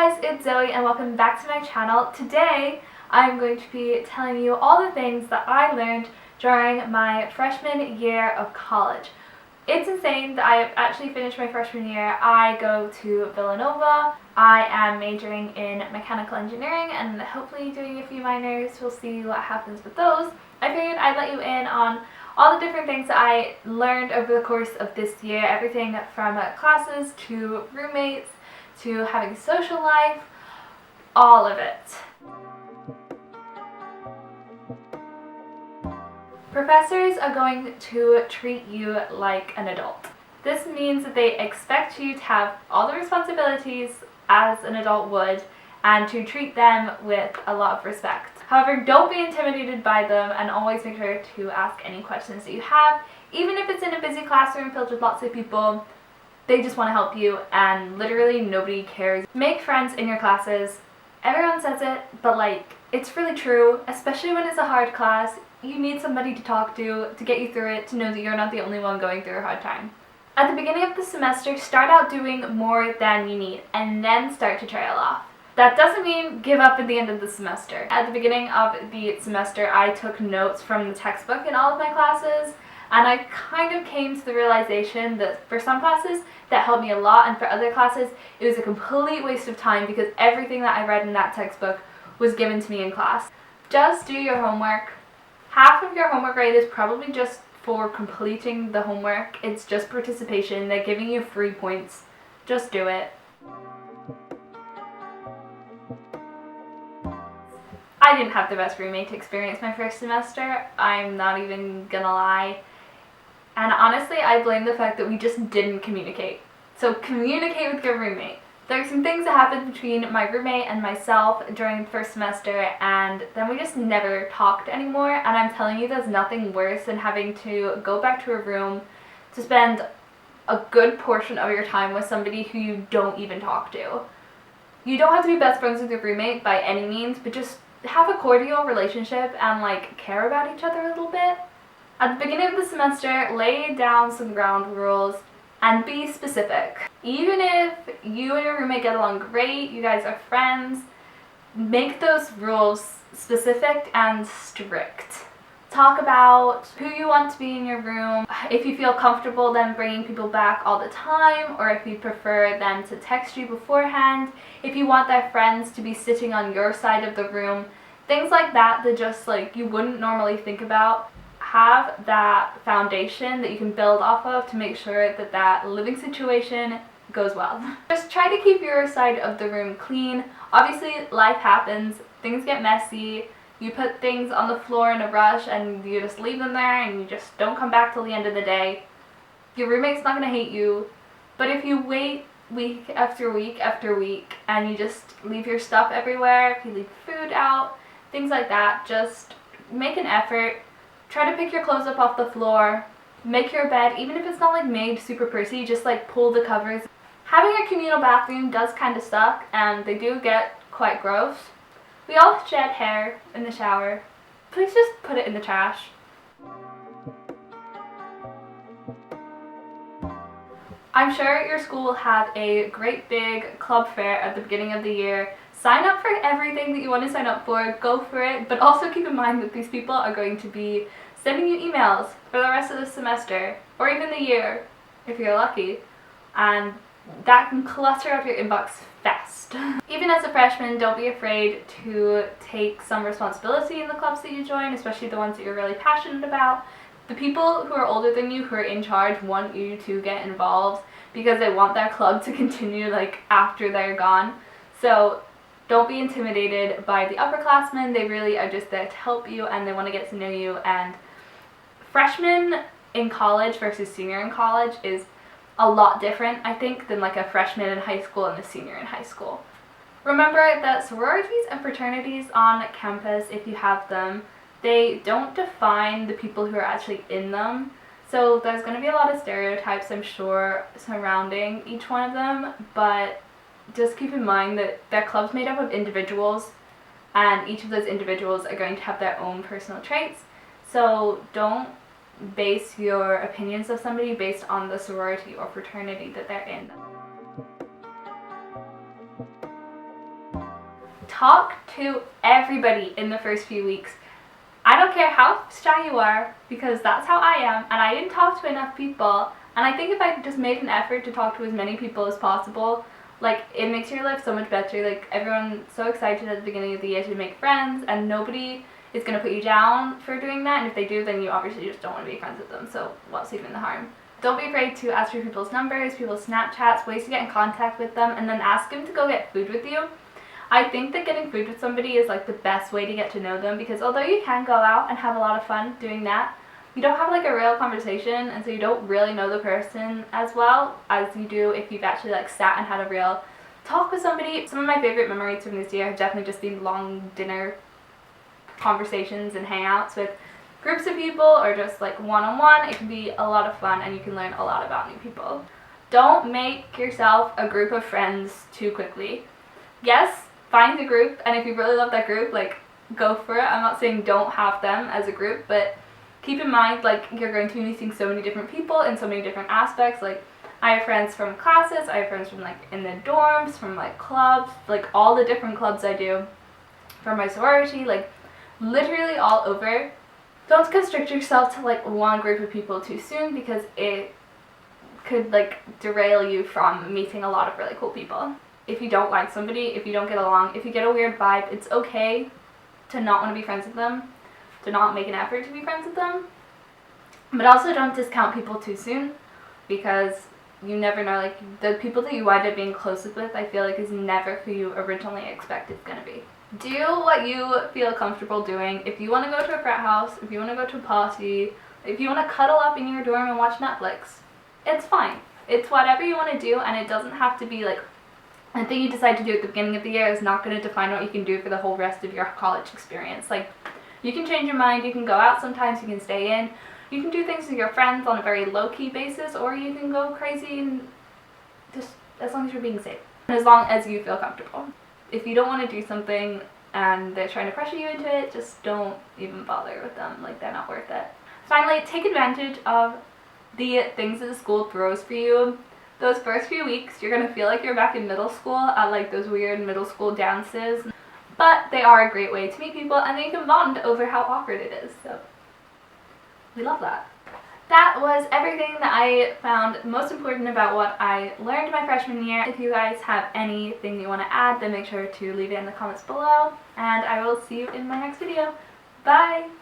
guys, it's Zoe and welcome back to my channel. Today I'm going to be telling you all the things that I learned during my freshman year of college. It's insane that I have actually finished my freshman year. I go to Villanova. I am majoring in mechanical engineering and hopefully doing a few minors. We'll see what happens with those. I figured I'd let you in on all the different things that I learned over the course of this year. Everything from classes to roommates to having social life, all of it. Professors are going to treat you like an adult. This means that they expect you to have all the responsibilities as an adult would and to treat them with a lot of respect. However, don't be intimidated by them and always make sure to ask any questions that you have. Even if it's in a busy classroom filled with lots of people, they just want to help you and literally nobody cares. Make friends in your classes. Everyone says it, but it's really true, especially when it's a hard class. You need somebody to talk to get you through it, to know that you're not the only one going through a hard time. At the beginning of the semester, start out doing more than you need and then start to trail off. That doesn't mean give up at the end of the semester. At the beginning of the semester, I took notes from the textbook in all of my classes, and I kind of came to the realization that for some classes that helped me a lot, and for other classes it was a complete waste of time because everything that I read in that textbook was given to me in class. Just do your homework. Half of your homework grade is probably just for completing the homework. It's just participation. They're giving you free points. Just do it. I didn't have the best roommate experience my first semester. I'm not even gonna lie. And honestly, I blame the fact that we just didn't communicate. So communicate with your roommate. There are some things that happened between my roommate and myself during the first semester, and then we just never talked anymore. And I'm telling you, there's nothing worse than having to go back to a room to spend a good portion of your time with somebody who you don't even talk to. You don't have to be best friends with your roommate by any means, but just have a cordial relationship and care about each other a little bit. At the beginning of the semester, lay down some ground rules and be specific. Even if you and your roommate get along great, you guys are friends, make those rules specific and strict. Talk about who you want to be in your room. If you feel comfortable then bringing people back all the time, or if you prefer them to text you beforehand, if you want their friends to be sitting on your side of the room, things like that just you wouldn't normally think about. Have that foundation that you can build off of to make sure that that living situation goes well. Just try to keep your side of the room clean. Obviously, life happens, things get messy, you put things on the floor in a rush and you just leave them there and you just don't come back till the end of the day. Your roommate's not going to hate you, but if you wait week after week after week and you just leave your stuff everywhere, if you leave food out, things like that, just make an effort. Try to pick your clothes up off the floor. Make your bed, even if it's not made super prissy, just pull the covers. Having a communal bathroom does kind of suck, and they do get quite gross. We all shed hair in the shower. Please just put it in the trash. I'm sure your school will have a great big club fair at the beginning of the year. Sign up for everything that you want to sign up for, go for it, but also keep in mind that these people are going to be sending you emails for the rest of the semester, or even the year, if you're lucky, and that can clutter up your inbox fast. Even as a freshman, don't be afraid to take some responsibility in the clubs that you join, especially the ones that you're really passionate about. The people who are older than you, who are in charge, want you to get involved because they want their club to continue after they're gone. So don't be intimidated by the upperclassmen. They really are just there to help you and they want to get to know you. And freshman in college versus senior in college is a lot different, I think, than a freshman in high school and a senior in high school. Remember that sororities and fraternities on campus, if you have them, they don't define the people who are actually in them. So there's going to be a lot of stereotypes, I'm sure, surrounding each one of them, but just keep in mind that their club's made up of individuals, and each of those individuals are going to have their own personal traits. So don't base your opinions of somebody based on the sorority or fraternity that they're in. talk to everybody in the first few weeks. I don't care how shy you are, because that's how I am, and I didn't talk to enough people. And I think if I just made an effort to talk to as many people as possible, like, it makes your life so much better. Like, everyone's so excited at the beginning of the year to make friends, and nobody is going to put you down for doing that. And if they do, then you obviously just don't want to be friends with them, so what's even the harm? Don't be afraid to ask for people's numbers, people's Snapchats, ways to get in contact with them, and then ask them to go get food with you. I think that getting food with somebody is like the best way to get to know them, because although you can go out and have a lot of fun doing that, you don't have like a real conversation, and so you don't really know the person as well as you do if you've actually like sat and had a real talk with somebody. Some of my favorite memories from this year have definitely just been long dinner conversations and hangouts with groups of people, or just like one-on-one. It can be a lot of fun, and you can learn a lot about new people. Don't make yourself a group of friends too quickly. Yes, find a group, and if you really love that group, like, go for it. I'm not saying don't have them as a group, but keep in mind, like, you're going to be meeting so many different people in so many different aspects. Like, I have friends from classes, I have friends from like in the dorms, from like clubs, like all the different clubs I do, from my sorority, like literally all over. Don't constrict yourself to like one group of people too soon, because it could like derail you from meeting a lot of really cool people. If you don't like somebody, if you don't get along, if you get a weird vibe, it's okay to not want to be friends with them, to not make an effort to be friends with them. But also don't discount people too soon, because you never know, like, the people that you wind up being closest with, I feel like, is never who you originally expect it's gonna be. Do what you feel comfortable doing. If you want to go to a frat house, if you want to go to a party, if you want to cuddle up in your dorm and watch Netflix, it's fine. It's whatever you want to do, and it doesn't have to be, like, the thing you decide to do at the beginning of the year is not going to define what you can do for the whole rest of your college experience. Like, you can change your mind, you can go out sometimes, you can stay in, you can do things with your friends on a very low-key basis, or you can go crazy, and just as long as you're being safe. And as long as you feel comfortable. If you don't want to do something and they're trying to pressure you into it, just don't even bother with them. Like, they're not worth it. Finally, take advantage of the things that the school throws for you. Those first few weeks, you're going to feel like you're back in middle school at like those weird middle school dances. But they are a great way to meet people, and then you can bond over how awkward it is. So we love that. That was everything that I found most important about what I learned my freshman year. If you guys have anything you want to add, then make sure to leave it in the comments below, and I will see you in my next video. Bye!